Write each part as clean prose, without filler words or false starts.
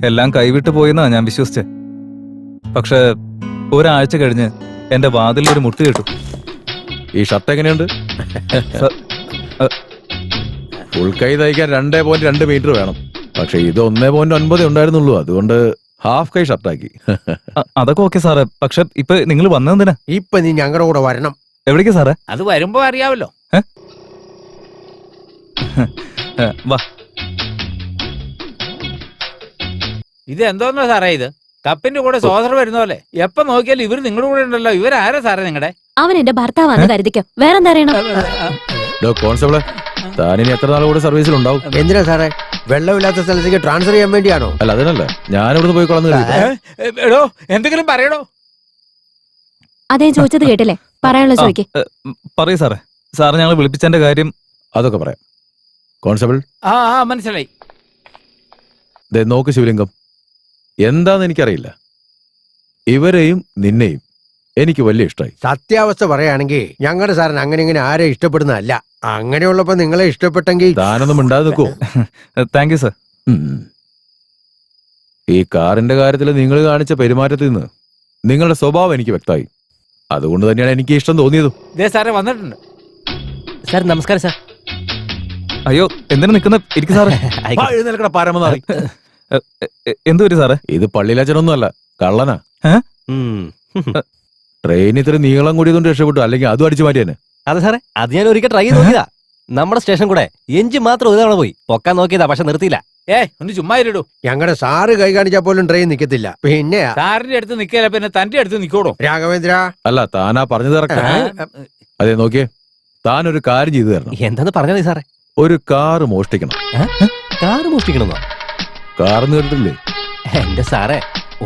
എല്ലാം കൈവിട്ട് പോയെന്നാ ഞാൻ വിശ്വസിച്ചേ. പക്ഷെ ഒരാഴ്ച കഴിഞ്ഞ് എന്റെ വാതിൽ ഒരു മുട്ട് കേട്ടു. ഈ ഷർട്ട് എങ്ങനെയുണ്ട്? ഫുൾ കൈ തയ്ക്കാൻ 2.2 മീറ്റർ വേണം. പക്ഷെ ഇത് 1.9 ഉണ്ടായിരുന്നുള്ളൂ. അതുകൊണ്ട് ഹാഫ് കൈ ഷർട്ടാക്കി. അതൊക്കെ ഓക്കെ സാറേ. പക്ഷെ ഇപ്പൊ നിങ്ങൾ വന്നതെന്തിനാ? ഇപ്പൊ നീ ഞങ്ങളുടെ കൂടെ വരണം. എവിടേക്കാ സാറേ? അത് വരുമ്പോ അറിയാവല്ലോ. വാ. ഇത് എന്തോന്നോ സാറേ ഇത്? കപ്പിന്റെ കൂടെ സോദർ വരുന്ന പോലെ എപ്പോ നോക്കിയാലും ഇവര് നിങ്ങളുടെ കൂടെ ഉണ്ടല്ലോ. ഇവരാരാ സാറേ നിങ്ങളുടെ? അവൻ എന്റെ ഭർത്താവാന്ന് കരുതിക്കോ. വേറെന്താ അറിയണം? കോൺസ്റ്റബിള്, താനിനി എത്ര നാൾ കൂടെ സർവീസിലുണ്ടാവും? എന്തിനാ സാറേ? വെള്ളമില്ലാത്ത സ്ഥലത്തേക്ക് ട്രാൻസ്ഫർ ചെയ്യാൻ വേണ്ടിയാണോ? അല്ല, അതിനല്ല. ഞാനിവിടുന്ന് പോയിക്കോളാന്ന് കരുതി. എടോ, എന്തെങ്കിലും പറയണോ? അതേ ചോദിച്ചത് കേട്ടില്ലേ? പറയാനുള്ള ചോദിക്കേ. പറയൂ സാറേ. സാറ് ഞങ്ങൾ വിളിപ്പിച്ചതിന്റെ കാര്യം അതൊക്കെ പറയാം. കോൺസ്റ്റബിൾ, ആ മനസ്സിലായി. നോക്ക് ശിവലിംഗം, എന്താന്ന് എനിക്കറിയില്ല. ഇവരെയും നിന്നെയും എനിക്ക് വലിയ ഇഷ്ടമായി. സത്യാവസ്ഥ പറയുകയാണെങ്കിൽ ഞങ്ങളുടെ സാറിന് അങ്ങനെ ഇങ്ങനെ ആരെ ഇഷ്ടപ്പെടുന്നതല്ല. അങ്ങനെയുള്ളപ്പോ നിങ്ങളെ ഇഷ്ടപ്പെട്ടെങ്കിൽ താനൊന്നും മിണ്ടാതെ നിൽക്കോ? Thank you sir. ഈ കാറിന്റെ കാര്യത്തിൽ നിങ്ങൾ കാണിച്ച പെരുമാറ്റത്തിൽ നിന്ന് നിങ്ങളുടെ സ്വഭാവം എനിക്ക് വ്യക്തമായി. അതുകൊണ്ട് തന്നെയാണ് എനിക്ക് ഇഷ്ടം തോന്നിയതും. സാറേ വന്നിട്ടുണ്ട്. സാർ നമസ്കാരം സാർ. അയ്യോ, എന്തിനാ നിക്കുന്ന? ഇരിക്കും സാറേ. എഴുന്നേൽക്കട പാരമനാറി. എന്തു പറ്റി സാറേ? ഇത് പള്ളിയിലച്ഛനൊന്നും അല്ല, കള്ളനാ. ട്രെയിൻ ഇത്ര നീളം കൂടിയതുകൊണ്ട് രക്ഷപ്പെട്ടു, അല്ലെങ്കിൽ അതും അടിച്ചു മാറ്റിയാണ്. അതെ സാറേ, അത് ഞാൻ ഒരിക്കൽ ട്രൈ ചെയ്ത് നോക്കിയതാ. നമ്മുടെ സ്റ്റേഷൻ കൂടെ എഞ്ചിൻ മാത്രം ഒരു തവണ പോയി പൊക്കാൻ നോക്കിയതാ, പക്ഷെ നിർത്തിയില്ല. ഒന്ന് ചുമ്മാ ഇരിടൂ. ഞങ്ങളുടെ സാറ് കൈ കാണിച്ചാൽ പോലും ട്രെയിൻ നിക്കത്തില്ല. പിന്നെ സാറിന്റെ അടുത്ത് നിക്കല, പിന്നെ തന്റെ അടുത്ത് നിക്കോടോ? രാഘവേന്ദ്ര, അല്ല, താനാ പറഞ്ഞത് കറക്റ്റ്. അതെ, നോക്കിയേ, താനൊരു കാര്യം ചെയ്തു തരണം. എന്താന്ന് പറഞ്ഞാ മതി സാറേ. ഒരു കാറ് മോഷ്ടിക്കണം. കാറ് മോഷ്ടിക്കണമെന്നോ? കാറെന്ന് കേട്ടിട്ടില്ലേ? എന്റെ സാറേ,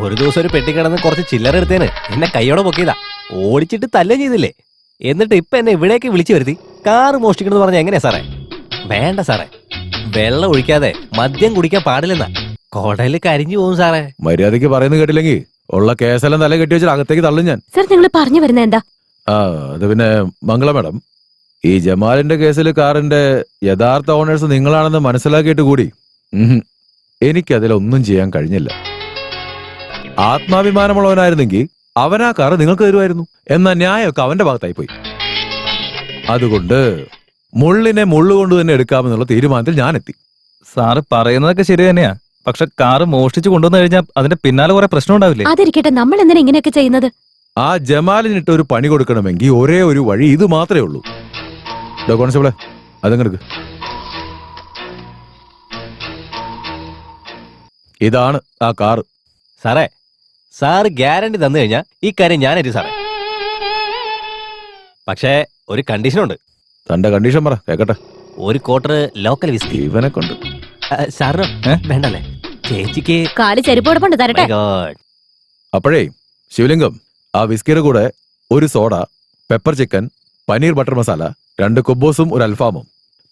ഒരു ദിവസം ഒരു പെട്ടി കിടന്ന് കുറച്ച് ചില്ലറ എടുത്തേന് എന്നെ കൈയോടെ പൊക്കിയതാ. ഓടിച്ചിട്ട് തല്ലേ ചെയ്തില്ലേ? എന്നിട്ട് ഇപ്പൊ എന്നെ ഇവിടേക്ക് വിളിച്ചു വരുത്തി കാറ് മോഷ്ടിക്കണമെന്ന് പറഞ്ഞ എങ്ങനെയാ സാറേ? വേണ്ട സാറേ, വെള്ളം ഒഴിക്കാതെ മദ്യം കുടിക്കാൻ പാടില്ലെന്നാ. കൊടല് കരിഞ്ഞു പോകും സാറേ. മര്യാദയ്ക്ക് പറയുന്നത് കേട്ടില്ലെങ്കിൽ ഉള്ള കേസെല്ലാം തല കെട്ടി വെച്ചാൽ അകത്തേക്ക് തള്ളും ഞാൻ. സർ, നിങ്ങൾ പറഞ്ഞു വരുന്ന എന്താ? അത് പിന്നെ മംഗള മാഡം, ഈ ജമാലിന്റെ കേസിൽ കാറിന്റെ യഥാർത്ഥ ഓണേഴ്സ് നിങ്ങളാണെന്ന് മനസ്സിലാക്കിയിട്ട് കൂടി എനിക്കതിലൊന്നും ചെയ്യാൻ കഴിഞ്ഞില്ല. ആത്മാഭിമാനമുള്ളവനായിരുന്നെങ്കിൽ അവനാ കാറ് നിങ്ങൾക്ക് തരുമായിരുന്നു. എന്നാ ന്യായമൊക്കെ അവന്റെ ഭാഗത്തായി പോയി. അതുകൊണ്ട് മുള്ളിനെ മുള്ളുകൊണ്ട് തന്നെ എടുക്കാമെന്നുള്ള തീരുമാനത്തിൽ ഞാൻ എത്തി. സാറ് പറയുന്നതൊക്കെ ശരി തന്നെയാ. പക്ഷെ കാറ് മോഷ്ടിച്ചു കൊണ്ടുവന്നു കഴിഞ്ഞാൽ അതിന്റെ പിന്നാലെ കുറെ പ്രശ്നം ഉണ്ടാവില്ലേ? അതിരിക്കട്ടെ, നമ്മൾ എന്തിനാ ഇങ്ങനെയൊക്കെ ചെയ്യുന്നത്? ആ ജമാലിനിട്ട് ഒരു പണി കൊടുക്കണമെങ്കിൽ ഒരേ ഒരു വഴി ഇത് മാത്രമേ ഉള്ളൂ. കോൺസ്റ്റബിളെ, അതങ്ങെടുക്ക്. ഇതാണ് ആ കാറ്. സാറേ, സാറ് ഗ്യാരണ്ടി തന്നു കഴിഞ്ഞാ ഈ കാര്യം ഞാനേറ്റു സാറേ. പക്ഷേ ഒരു കണ്ടീഷനുണ്ട്. തന്റെ കണ്ടീഷൻ പറ കേക്കട്ടെ. ഒരു ക്വാർട്ടർ ലോക്കൽ വിസ്കി. ഇവനെ കൊണ്ട് സാറിന് വേണ്ടല്ലേ? ചേച്ചിക്ക് കാല് ചെരുപ്പോടൊപ്പം തരട്ടെ. അപ്പോഴേ ശിവലിംഗം, ആ വിസ്കിയുടെ കൂടെ ഒരു soda, pepper chicken, paneer butter masala, 2 കുബ്ബൂസും ഒരു അൽഫാമും,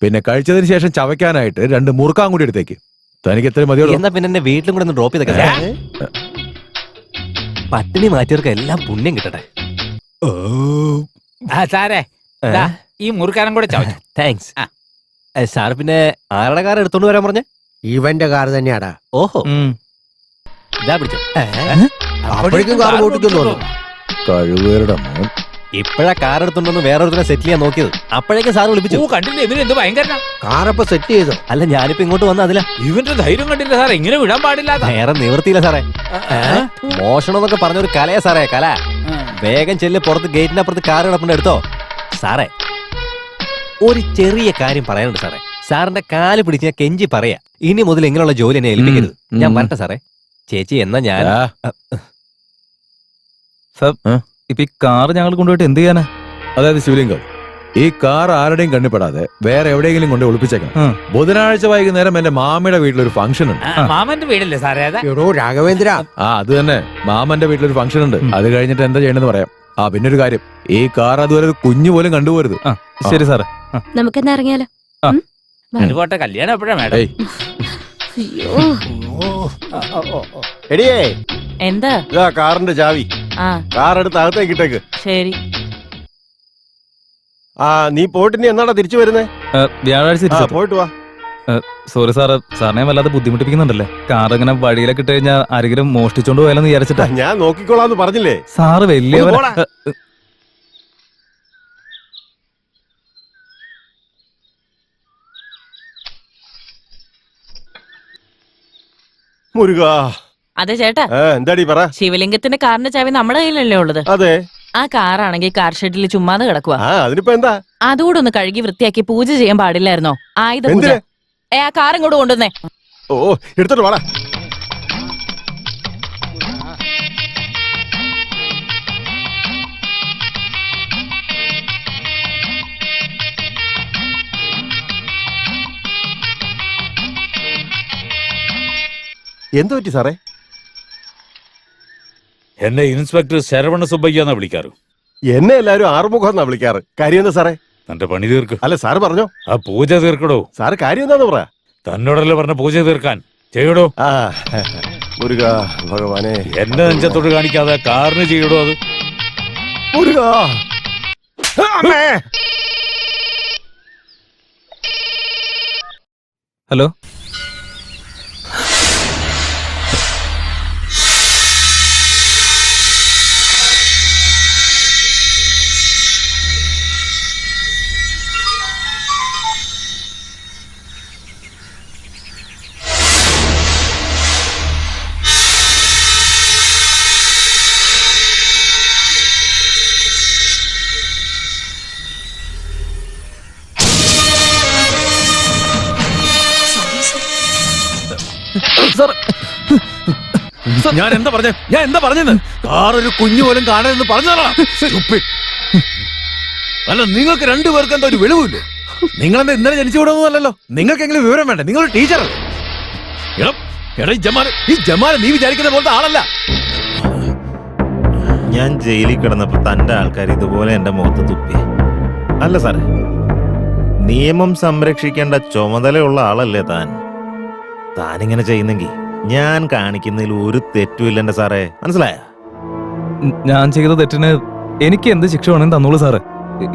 പിന്നെ കഴിച്ചതിന് ശേഷം ചവയ്ക്കാനായിട്ട് 2 മുറുക്കാൻ കൂടി എടുത്തേക്ക്. തനിക്ക് എത്ര മതിയോ? എന്നാ പിന്നെ എന്നെ വീട്ടിലും കൂടെ ഒന്ന് ഡ്രോപ്പ് ചെയ്തൊക്കെ. പട്ടിണി മാറ്റിയവർക്ക് എല്ലാം പുണ്യം കിട്ടട്ടെ. സാറേ, ഈ മുറുക്കാനം കൂടെ ചവച്ചു. Thanks sir. പിന്നെ ആരുടെ കാർ എടുത്തോണ്ട് വരാൻ പറഞ്ഞേ? ഇവന്റെ കാർ തന്നെയാടാ. ഓഹോ, ഇതാ പിടിച്ചോ. അപ്പോഴേക്കും കാർ ഓടിക്കുന്നു. കഴിവേറുടെ മോൻ. ഇപ്പഴാ കാർ എടുത്തോണ്ടൊന്ന് വേറൊരുത്തിനെ സെറ്റിൽ ചെയ്യാൻ നോക്കിയത്. അപ്പോഴേക്കും സാർ വിളിപ്പിച്ചു. കണ്ടില്ല ഇവനെന്ത് ഭയങ്കര കാറപ്പൊ സെറ്റ് ചെയ്തോ? അല്ല, ഞാനിപ്പോ ഇങ്ങോട്ട് വന്ന അതില. ഇവന്റെ ധൈര്യം കണ്ടില്ല സാറേ, ഇങ്ങനെ വിടാൻ പാടില്ല. വേറെ നിവൃത്തിയില്ല സാറേ. മോഷണം എന്നൊക്കെ പറഞ്ഞൊരു കലയാ സാറേ, കല. വേഗം ചെല്ല്, പുറത്ത് ഗേറ്റിനപ്പുറത്ത് കാർ കിടപ്പുണ്ട്, എടുത്തോ. സാറേ, ഒരു ചെറിയ കാര്യം പറയാനുണ്ട് സാറേ. സാറിന്റെ കാല് പിടിച്ച് ഞാൻ കെഞ്ചി പറയാ, ഇനി മുതൽ ഇങ്ങനെയുള്ള ജോലി എന്നെ ഏൽപ്പിക്കരുത്. ഞാൻ വരട്ടെ സാറേ. ചേച്ചി, എന്നാ ഞാൻ ഇപ്പൊ ഈ കാറ് ഞങ്ങൾ കൊണ്ടുപോയിട്ട് എന്ത് ചെയ്യാനാ? അതായത് ശിവലിംഗം, ഈ കാർ ആരുടെയും കണ്ണിപ്പെടാതെ വേറെ എവിടെയെങ്കിലും കൊണ്ട് ഒളിപ്പിച്ചേക്കണം. ബുധനാഴ്ച വൈകുന്നേരം എന്റെ മാമയുടെ വീട്ടിലൊരു ഫംഗ്ഷൻ ഉണ്ട്. മാമന്റെ വീടല്ലേ സാറേ? എടോ രാഘവേന്ദ്ര, അത് തന്നെ, മാമന്റെ വീട്ടിലൊരു ഫംഗ്ഷൻ ഉണ്ട്. അത് കഴിഞ്ഞിട്ട് എന്താ ചെയ്യണമെന്ന് പറയാം. പിന്നെ ഒരു കാര്യം, ഈ കാർ അതുപോലെ ഒരു കുഞ്ഞു പോലും കണ്ടുപോരുത്. ശരി സാറേ. നമുക്കെന്നാ ഇറങ്ങിയാലോ? അതുപോട്ടെ, കല്യാണം എപ്പോഴാ മേഡം? എടിയേ, എന്താ? ഇതാ കാറിന്റെ ചാവി. കാർ എടുത്ത് അകത്തേക്ക് ഇട്ടേക്ക്. ശരി. നീ പോയിട്ട് ഇനി എന്നാടാ തിരിച്ചു വരുന്നേ? വ്യാഴാഴ്ച പോയിട്ട് വാ. സോറി സാറ്, സാറിനെ വല്ലാതെ ബുദ്ധിമുട്ടിപ്പിക്കുന്നുണ്ടല്ലേ? കാർ ഇങ്ങനെ വഴിയിലൊക്കെ ഇട്ട് കഴിഞ്ഞാൽ ആരെങ്കിലും മോഷ്ടിച്ചോണ്ട് പോയാലെന്ന് വിചാരിച്ചിട്ടാ. ഞാൻ നോക്കിക്കോളാന്ന് പറഞ്ഞില്ലേ. സാറ് വലിയ ഒന്ന് പോടാ. മുരുക. അതെ ചേട്ടാ, എന്താടി പറ. ശിവലിംഗത്തിന്റെ കാറിന്റെ ചാവി നമ്മുടെ കയ്യിലല്ലേ ഉള്ളത്? അതെ. ആ കാറാണെങ്കിൽ കാർ ഷെഡിൽ ചുമ്മാതെ കിടക്കുക. അതിനിപ്പോ എന്താ? അതുകൂടെ ഒന്ന് കഴുകി വൃത്തിയാക്കി പൂജ ചെയ്യാൻ പാടില്ലായിരുന്നോ? ആയുധ പൂജ. എന്തിന്? ആ കാർ ഇങ്ങോട്ട് കൊണ്ടുവന്നേ. ഓ, എടുത്തോട്ട് വാടാ. എന്തു പറ്റി സാറേ? എന്നെ ഇൻസ്പെക്ടർ ശരവണ സുബ്ബയ്യ എന്നാ വിളിക്കാറ്. എന്നെ എല്ലാരും ആറുമുഖം എന്നാ വിളിക്കാറ്. കാര്യം എന്താ സാറേ? തന്റെ പണി തീർക്ക്. അല്ല സാറ് പറഞ്ഞോ. ആ പൂജ തീർക്കടോ. സാറ് കാര്യം എന്താന്ന് പറ. തന്നോടല്ലേ പറഞ്ഞ പൂജ തീർക്കാൻ. ചെയ്യടോ. മുരുക ഭഗവാനെ. എന്റെ നെഞ്ചത്തോട് കാണിക്കാതെ കാറിന് ചെയ്യടോ അത്. മുരുക. ഹലോ, ഞാൻ എന്താ പറഞ്ഞെന്ന്? കാറൊരു കുഞ്ഞു പോലും കാണരുതെന്ന് പറഞ്ഞതാ. അല്ല, നിങ്ങൾക്ക് രണ്ടുപേർക്ക് എന്താ ഒരു വെളിവില്ലേ? നിങ്ങളെന്താ ഇന്നലെ ജനിച്ചു വിടുന്നതല്ലോ? നിങ്ങൾക്കെങ്കിലും വിവരം വേണ്ടേ? നിങ്ങളൊരു ടീച്ചറല്ലേ? ഈ ജമാൽ നീ വിചാരിക്കുന്ന പോലത്തെ ആളല്ല. ഞാൻ ജയിലിൽ കിടന്നപ്പോ തന്റെ ആൾക്കാർ ഇതുപോലെ എന്റെ മുഖത്ത് തുപ്പി. അല്ല സാറേ, നിയമം സംരക്ഷിക്കേണ്ട ചുമതലയുള്ള ആളല്ലേ താൻ. താനിങ്ങനെ ചെയ്യുന്നെങ്കിൽ ഞാൻ കാണിക്കുന്നതിൽ ഒരു തെറ്റുമില്ല എന്റെ സാറേ, മനസ്സിലായ? ഞാൻ ചെയ്ത തെറ്റിന് എനിക്ക് എന്ത് ശിക്ഷ വേണമെന്ന് തന്നോളൂ സാറ്.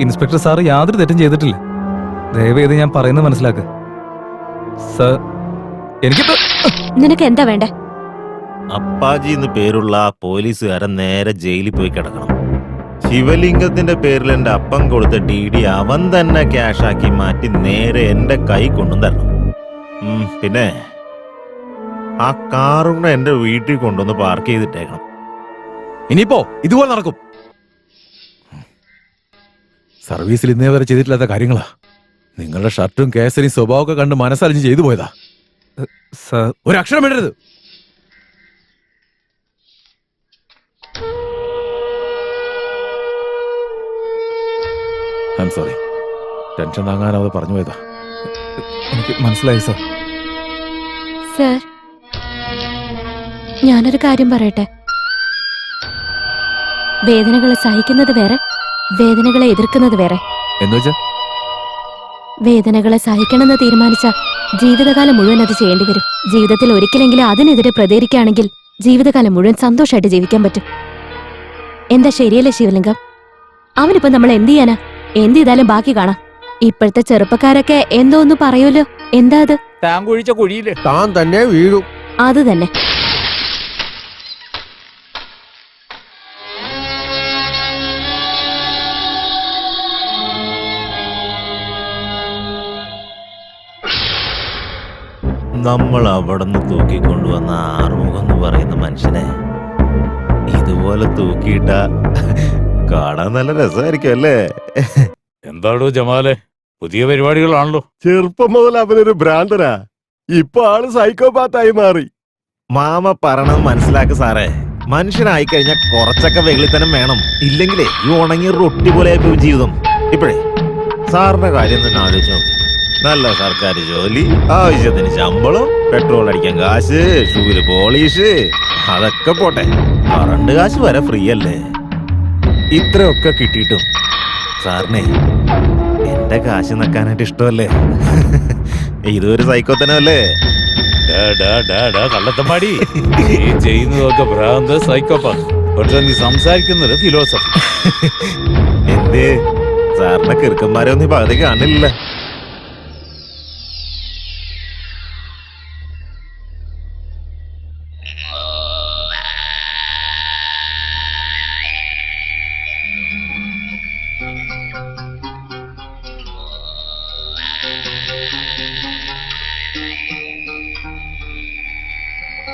ഇൻസ്പെക്ടർ സാറ് യാതൊരു തെറ്റും ചെയ്തിട്ടില്ല. ദയവേത് ഞാൻ പറയുന്നത് മനസ്സിലാക്ക് സാർ. എനിക്കിപ്പോ നിനക്ക് എന്താ വേണ്ടേ? അപ്പാജി എന്ന് പേരുള്ള ആ പോലീസുകാരൻ നേരെ ജയിലിൽ പോയി കിടക്കണം. ശിവലിംഗത്തിന്റെ പേരിൽ എന്റെ അപ്പം കൊടുത്ത DD അവൻ തന്നെ ക്യാഷാക്കി മാറ്റി നേരെ എന്റെ കൈ കൊണ്ടും തരണം. പിന്നെ ആ കാറുകൂടെ എന്റെ വീട്ടിൽ കൊണ്ടുവന്ന് പാർക്ക് ചെയ്തിട്ടേക്കണം. ഇനിയിപ്പോ ഇതുപോലെ നടക്കും. സർവീസിൽ ഇന്നേ വരെ ചെയ്തിട്ടില്ലാത്ത കാര്യങ്ങളാ. നിങ്ങളുടെ ഷർട്ടും കേസരിയും സ്വഭാവമൊക്കെ കണ്ട് മനസ്സറിഞ്ഞ് ചെയ്തു പോയതാ. സാർ, ഒരു അക്ഷരം വേണ്ടരുത്. I'm sorry. ടെൻഷൻ താങ്ങാനാവത് പറഞ്ഞു പോയതാ. എനിക്ക് മനസ്സിലായി സാർ. സർ, ഞാനൊരു കാര്യം പറയട്ടെ. വേദനകളെ സഹിക്കുന്നത് വേറെ, വേദനകളെ എതിർക്കുന്നത് വേറെ. എന്നുവെച്ചാ വേദനകളെ സഹിക്കണമെന്ന് തീരുമാനിച്ച ജീവിതകാലം മുഴുവൻ അത് ചെയ്യേണ്ടി വരും. ജീവിതത്തിൽ ഒരിക്കലെങ്കിലും അതിനെതിരെ പ്രതികരിക്കുകയാണെങ്കിൽ ജീവിതകാലം മുഴുവൻ സന്തോഷമായിട്ട് ജീവിക്കാൻ പറ്റും. എന്താ ശരിയല്ലേ ശിവലിംഗം? അവനിപ്പോ നമ്മൾ എന്ത് ചെയ്യാനാ? എന്ത് ചെയ്താലും ബാക്കി കാണാം. ഇപ്പോഴത്തെ ചെറുപ്പക്കാരൊക്കെ എന്തോ ഒന്ന് പറയുമല്ലോ. എന്താ അത്? താൻ കുഴിച്ച കുഴിയില് താൻ തന്നെ വീഴും. അത് തന്നെ. നമ്മൾ അവിടെ നിന്ന് തൂക്കിക്കൊണ്ടുവന്ന ആറുമുഖം എന്ന് പറയുന്ന മനുഷ്യനെ ഇതുപോലെ തൂക്കിയിട്ട കാണാൻ നല്ല രസമായിരിക്കും അല്ലേ? എന്താടോ ജമാലെ, പുതിയ പരിപാടികളാണല്ലോ. ചെറുപ്പം മുതൽ അവനൊരു ഭ്രാന്തനാ. ഇപ്പൊ ആള് സൈക്കോപാത്തായി മാറി. മാമ പറയണത് മനസ്സിലാക്ക് സാറേ. മനുഷ്യനായി കഴിഞ്ഞാൽ കുറച്ചൊക്കെ വെളിത്തനം വേണം. ഇല്ലെങ്കിലേ ഈ ഉണങ്ങിയ റൊട്ടി പോലെ ആയിപ്പോയി ജീവിതം. ഇപ്പോഴേ സാറിന്റെ കാര്യം തന്നെ ആലോചിച്ചു നോക്ക്. നല്ല സർക്കാർ ജോലി, ആവശ്യത്തിന് ശമ്പളം, പെട്രോൾ അടിക്കാൻ കാശ്, ഷൂവില് പോളീഷ്, അതൊക്കെ പോട്ടെ, കറണ്ട് കാശ് വരെ ഫ്രീ അല്ലേ? ഇത്രയൊക്കെ കിട്ടിയിട്ടും സാറിനെ എന്റെ കാശ് നക്കാനായിട്ട് ഇഷ്ടമല്ലേ? ഇതൊരു സൈക്കോത്തനല്ലേ? കള്ളത്തമ്പാടി, നീ ചെയ്യുന്നതൊക്കെ ഭ്രാന്ത്, സൈക്കോപാത്ത്. പക്ഷെ നീ സംസാരിക്കുന്നത് ഫിലോസഫി. എന്തേ സാറിന്റെ കിറുക്കന്മാരെ ഒന്നും ഈ പകുതി കാണില്ല? ഹലോ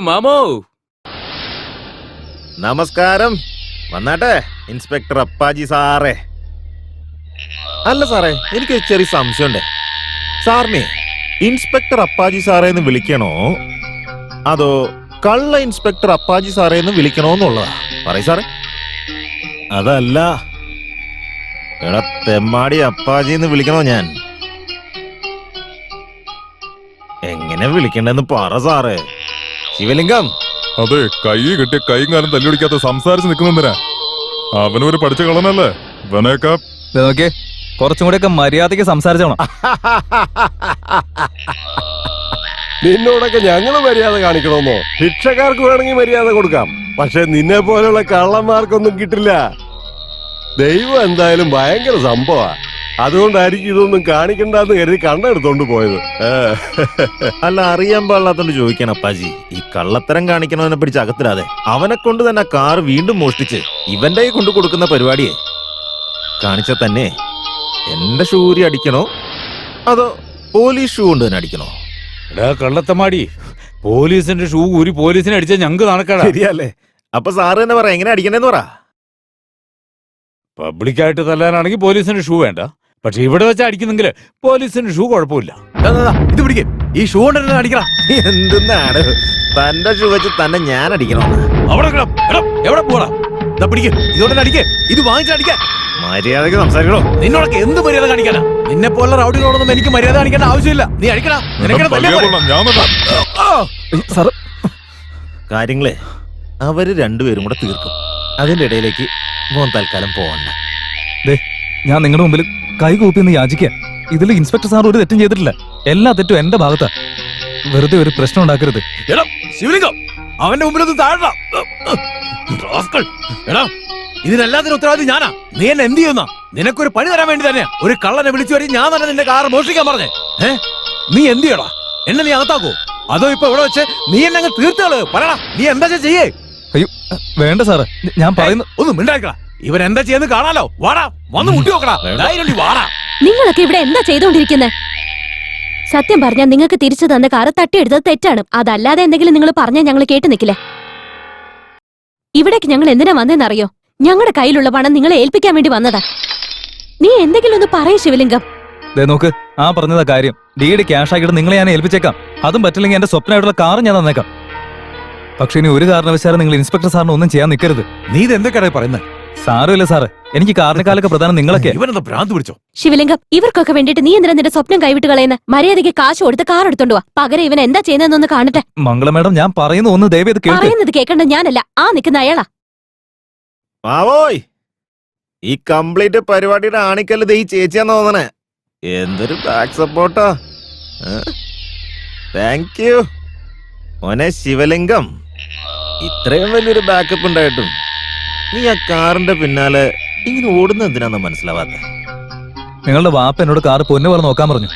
മാമോ. നമസ്കാരം. വന്നാട്ടെ ഇൻസ്പെക്ടർ അപ്പാജി സാറേ. അല്ല സാറേ, എനിക്കൊരു ചെറിയ സംശയമുണ്ട്. സാറിനെ ഇൻസ്പെക്ടർ അപ്പാജി സാറേ എന്ന് വിളിക്കണോ അതോ കള്ള ഇൻസ്പെക്ടർ അപ്പാജി സാറേ എന്ന് വിളിക്കണോ എന്നുള്ളതാ. പറയ് സാറേ. അതല്ല, എടാ തെമ്മാടി അപ്പാജി എന്ന് വിളിക്കണോ ഞാൻ? എങ്ങനെ വിളിക്കണ്ടെന്ന് പറ സാറേ. ശിവലിംഗം. അതെ, കൈ കിട്ടിയ കൈയും കാലം തല്ലുപിടിക്കാത്ത സംസാരിച്ച് നിൽക്കുന്നെന്തിനാ? അവനൊരു പഠിച്ച കളനല്ലേ? ഇവനേക്കാ നോക്കിയേ, കുറച്ചും കൂടെയൊക്കെ മര്യാദയ്ക്ക് സംസാരിച്ചോണം. നിന്നോടൊക്കെ ഞങ്ങള് മര്യാദ കാണിക്കണമെന്നോ? ഭിക്ഷക്കാർക്ക് വേണമെങ്കിൽ മര്യാദ കൊടുക്കാം, പക്ഷെ നിന്നെ പോലുള്ള കള്ളന്മാർക്കൊന്നും കിട്ടില്ല. ദൈവം എന്തായാലും ഭയങ്കര സംഭവ. അതുകൊണ്ടായിരിക്കും ഇതൊന്നും കാണിക്കണ്ടെന്ന് കരുതി കണ്ണെടുത്തോണ്ട് പോയത്. അല്ല, അറിയാൻ പാടില്ലാത്തോണ്ട് ചോദിക്കണം അപ്പാജി. ഈ കള്ളത്തരം കാണിക്കണവനെ പിടിച്ച് അകത്തിടാതെ അവനെ കൊണ്ട് തന്നെ കാർ വീണ്ടും മോഷ്ടിച്ച് ഇവന്റെ കൈ കൊണ്ടു കൊടുക്കുന്ന പരിപാടിയെ കാണിച്ച തന്നെ എന്റെ ഷൂരി അടിക്കണോ അതോ പോലീസ് ഷൂ കൊണ്ട് തന്നെ അടിക്കണോ? എടാ കള്ളത്തമാടി, പോലീസിന്റെ ഷൂ ഊരി പോലീസിനെ അടിച്ച ഞങ്ങക്ക് നടക്കടാ. ശരിയല്ലേ? അപ്പൊ സാറ് തന്നെ പറ, എങ്ങനെ അടിക്കണേന്ന് പറ. പബ്ലിക്കായിട്ട് തല്ലാനാണെങ്കിൽ പോലീസിന്റെ ഷൂ വേണ്ട, പക്ഷെ ഇവിടെ വെച്ച് അടിക്കുന്നെങ്കിൽ പോലീസിന്റെ ഷൂ കുഴപ്പമില്ല. ഇത് പിടിക്കേ, ഈ ഷൂ കൊണ്ട് അടിക്കണം. എന്തെന്നാണ് തന്റെ ഷൂ വെച്ച് തന്നെ ഞാൻ അടിക്കണോ? എവിടെ പോടാ? പിടിക്കേ, ഇതുകൊണ്ട് അടിക്കേ. ഇത് വാങ്ങിച്ചടിക്കാൻ മര്യാദക്ക് സംസാരിക്കണോ? നിന്നോടൊക്കെ എന്ത് മര്യാദ കാണിക്കാനാ? നിന്നെ പോലെ റൗഡികളോടൊന്നും എനിക്ക് മര്യാദ കാണിക്കേണ്ട ആവശ്യമില്ല. നീ അടിക്കടാ. സാറ് കാര്യങ്ങളെ അവര് രണ്ടുപേരും കൂടെ തീർക്കും. അതിന്റെ ഇടയിലേക്ക് മോൻ തൽക്കാലം പോവണ്ട. ഞാൻ നിങ്ങളുടെ മുമ്പിൽ കൈകൂപ്പി എന്ന് യാചിക്കുക. ഇതിൽ ഇൻസ്പെക്ടർ സാർ ഒരു തെറ്റും ചെയ്തിട്ടില്ല. എല്ലാ തെറ്റും എന്റെ ഭാഗത്താ. വെറുതെ ഒരു പ്രശ്നം ഉണ്ടാക്കരുത്. എടാ ശിവലിംഗം, അവന്റെ മുമ്പിലൊന്നും താഴാ. എടാ, ഇതിനെല്ലാത്തിനും ഉത്തരവാദി ഞാനാ. നീ എന്നെ എന്ത് ചെയ്യുന്ന? നിനക്കൊരു പണി തരാൻ വേണ്ടി തന്നെയാ ഒരു കള്ളനെ വിളിച്ചു വരും. ഞാൻ തന്നെ നിന്റെ കാർ മോഷ്ടിക്കാൻ പറഞ്ഞേ. നീ എന്ത് ചെയ്യടാ? എന്നെ നീ അകത്താക്കോ അതോ ഇപ്പൊ ഇവിടെ വെച്ച് നീ എന്നെ അങ്ങ് തീർത്തുകള്? പറയടാ, നീ എന്താ ചെയ്യേ? അയ്യോ വേണ്ട സാറ്, ഞാൻ പറയുന്നു. ഒന്നും മിണ്ടായിക്കളാ. ഇവൻ എന്താ ചെയ്യുന്നത് കാണാലോ. വാടാ, വന്ന് മുട്ടി നോക്കടാ. വാടാ. നിങ്ങളൊക്കെ ഇവിടെ എന്താ ചെയ്തോണ്ടിരിക്കുന്നത്? സത്യം പറഞ്ഞാൽ നിങ്ങൾക്ക് തിരിച്ചു തന്ന കാറ് തട്ടിയെടുത്തത് തെറ്റാണ്. അതല്ലാതെ എന്തെങ്കിലും നിങ്ങൾ പറഞ്ഞാൽ ഞങ്ങൾ കേട്ടു നിൽക്കില്ല. ഇവിടേക്ക് ഞങ്ങൾ എന്തിനാ വന്നതെന്നറിയോ? ഞങ്ങളുടെ കയ്യിലുള്ള പണം നിങ്ങളെ ഏൽപ്പിക്കാൻ വേണ്ടി വന്നതാ. നീ എന്തെങ്കിലും ഒന്ന് പറയൂ ശിവലിംഗം. നോക്ക്, ആ പറഞ്ഞതാ കാര്യം. ഡീഡ് ക്യാഷ് ആക്കിയിട്ട് നിങ്ങളെ ഞാൻ ഏൽപ്പിച്ചേക്കാം. അതും പറ്റില്ലെങ്കിൽ എന്റെ സ്വപ്നമായിട്ടുള്ള കാറ് ഞാൻ തന്നേക്കാം. പക്ഷെ ഇനി ഒരു കാരണവശാലും നിങ്ങൾ ഇൻസ്പെക്ടർ സാറിന് ഒന്നും ചെയ്യാൻ നിൽക്കരുത്. നീ ഇത് എന്തൊക്കെയാണ് പറയുന്നത്? സാരമില്ല സാറ്, എനിക്ക് കാറിനേക്കാളൊക്കെ പ്രധാനം നിങ്ങളൊക്കെ. ഇവനെന്താ ഭ്രാന്ത് പിടിച്ചോ? ശിവലിംഗം, ഇവർക്കൊക്കെ വേണ്ടിട്ട് നീ എന്തിനാ നിന്റെ സ്വപ്നം കൈവിട്ട് കളയുന്ന? മര്യാദയ്ക്ക് കാശ് കൊടുത്ത് കാർ എടുത്തോണ്ട് വാ. പകരം ഇവൻ എന്താ ചെയ്യുന്നതെന്നൊന്ന് കാണട്ടെ. മംഗള മാഡം, ഞാൻ പറയുന്ന ഒന്ന് ദയവേത് കേൾക്ക്. പറയുന്നത് കേൾക്കേണ്ട ഞാനല്ല, ആ നിൽക്കുന്ന അയാളാ. മാവോയ്, ഈ കംപ്ലീറ്റ് പരിപാടിയുടെ ആണിക്കല്ലത് ഈ ചേച്ചിയാന്ന് തോന്നണേ. എന്തൊരു ബാക്ക് സപ്പോർട്ടാ. താങ്ക് യു മോനെ ശിവലിംഗം. ഇത്രയും വലിയൊരു ബാക്കപ്പ് ഉണ്ടായിട്ടും നീ ആ കാറിന്റെ പിന്നാലെ ഇങ്ങനെ ഓടുന്ന എന്തിനാന്ന് മനസ്സിലാവാത്ത? നിങ്ങളുടെ വാപ്പ എന്നോട് കാറ് പൊന്നു പോലെ നോക്കാൻ പറഞ്ഞു.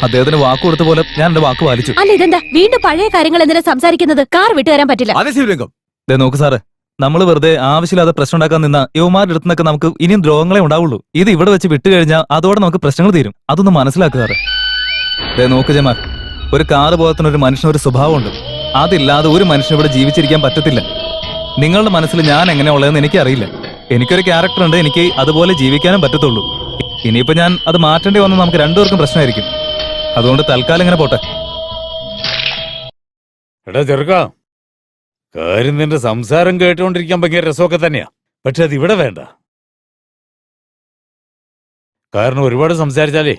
അദ്ദേഹത്തിന് വാക്ക് കൊടുത്ത പോലെ ഞാൻ എന്റെ വാക്ക് പാലിച്ചു. അല്ല, ഇതെന്താ വീണ്ടും പഴയ കാര്യങ്ങൾ എന്തിനാ സംസാരിക്കുന്നത്? കാർ വിട്ടുതരാൻ പറ്റില്ല. അതെ ശിവലിംഗം. നോക്ക് സാറ്, നമ്മൾ വെറുതെ ആവശ്യമില്ലാതെ പ്രശ്നം ഉണ്ടാക്കാൻ നിന്ന യുവമാരുടെ അടുത്തുനിന്നൊക്കെ നമുക്ക് ഇനിയും ദ്രോഹങ്ങളെ ഉണ്ടാവുള്ളൂ. ഇത് ഇവിടെ വെച്ച് വിട്ടുകഴിഞ്ഞാൽ അതോടെ നമുക്ക് പ്രശ്നങ്ങൾ തീരും. അതൊന്ന് മനസ്സിലാക്കുക സാറ്. നോക്ക് ജമാൽ, ഒരു കാറ് പോകത്തിന് ഒരു മനുഷ്യനൊരു സ്വഭാവമുണ്ട്. അതില്ലാതെ ഒരു മനുഷ്യന് ഇവിടെ ജീവിച്ചിരിക്കാൻ പറ്റത്തില്ല. നിങ്ങളുടെ മനസ്സിൽ ഞാൻ എങ്ങനെ ഉള്ളതെന്ന് എനിക്കറിയില്ല. എനിക്കൊരു ക്യാരക്ടർ ഉണ്ട്, എനിക്ക് അതുപോലെ ജീവിക്കാനും പറ്റത്തുള്ളൂ. ഇനിയിപ്പോ ഞാൻ അത് മാറ്റേണ്ടി വന്നാൽ നമുക്ക് രണ്ടുപേർക്കും പ്രശ്നമായിരിക്കും. അതുകൊണ്ട് തൽക്കാലം ഇങ്ങനെ പോട്ടെ. എടാ ചെറുക്കാ, കാര്യം നിന്റെ സംസാരം കേട്ടുകൊണ്ടിരിക്കാൻ ഭയങ്കര രസമൊക്കെ തന്നെയാ. പക്ഷെ അത് ഇവിടെ വേണ്ട. കാരണം ഒരുപാട് സംസാരിച്ചാലേ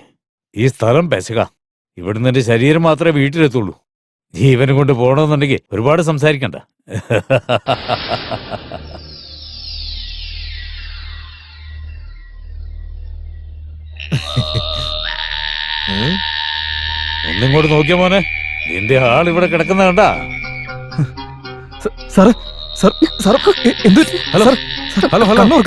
ഈ സ്ഥലം പെശക. ഇവിടുന്ന് എന്റെ ശരീരം മാത്രമേ വീട്ടിലെത്തുള്ളൂ. ജീവനും കൊണ്ട് പോകണമെന്നുണ്ടെങ്കിൽ ഒരുപാട് സംസാരിക്കണ്ട. ഒന്നിങ്ങോട്ട് നോക്കിയ മോനെ, നിന്റെ ആൾ ഇവിടെ കിടക്കുന്ന കണ്ടാ? സാറ് സാർ സാർ എന്ത്? ഹലോ ഹലോ ഹലോ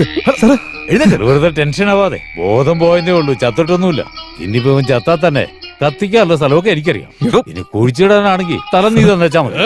സാറ് എഴുന്നേറ്റ്. വെറുതെ ടെൻഷൻ ആവാതെ. ബോധം പോയതേ ഉള്ളൂ, ചത്തിട്ടൊന്നുമില്ല. ഇനിയിപ്പോ ഇവൻ ചത്താ തന്നെ കത്തിക്കാനുള്ള സ്ഥലമൊക്കെ എനിക്കറിയാം. ഇനി കുഴിച്ചിടാനാണെങ്കിൽ തല നീ തന്നെച്ചാ മതി.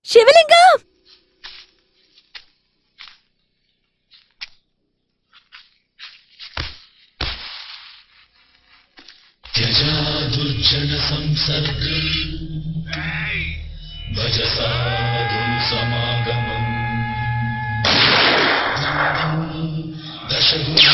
ശിവലിംഗം! ദശഗുണ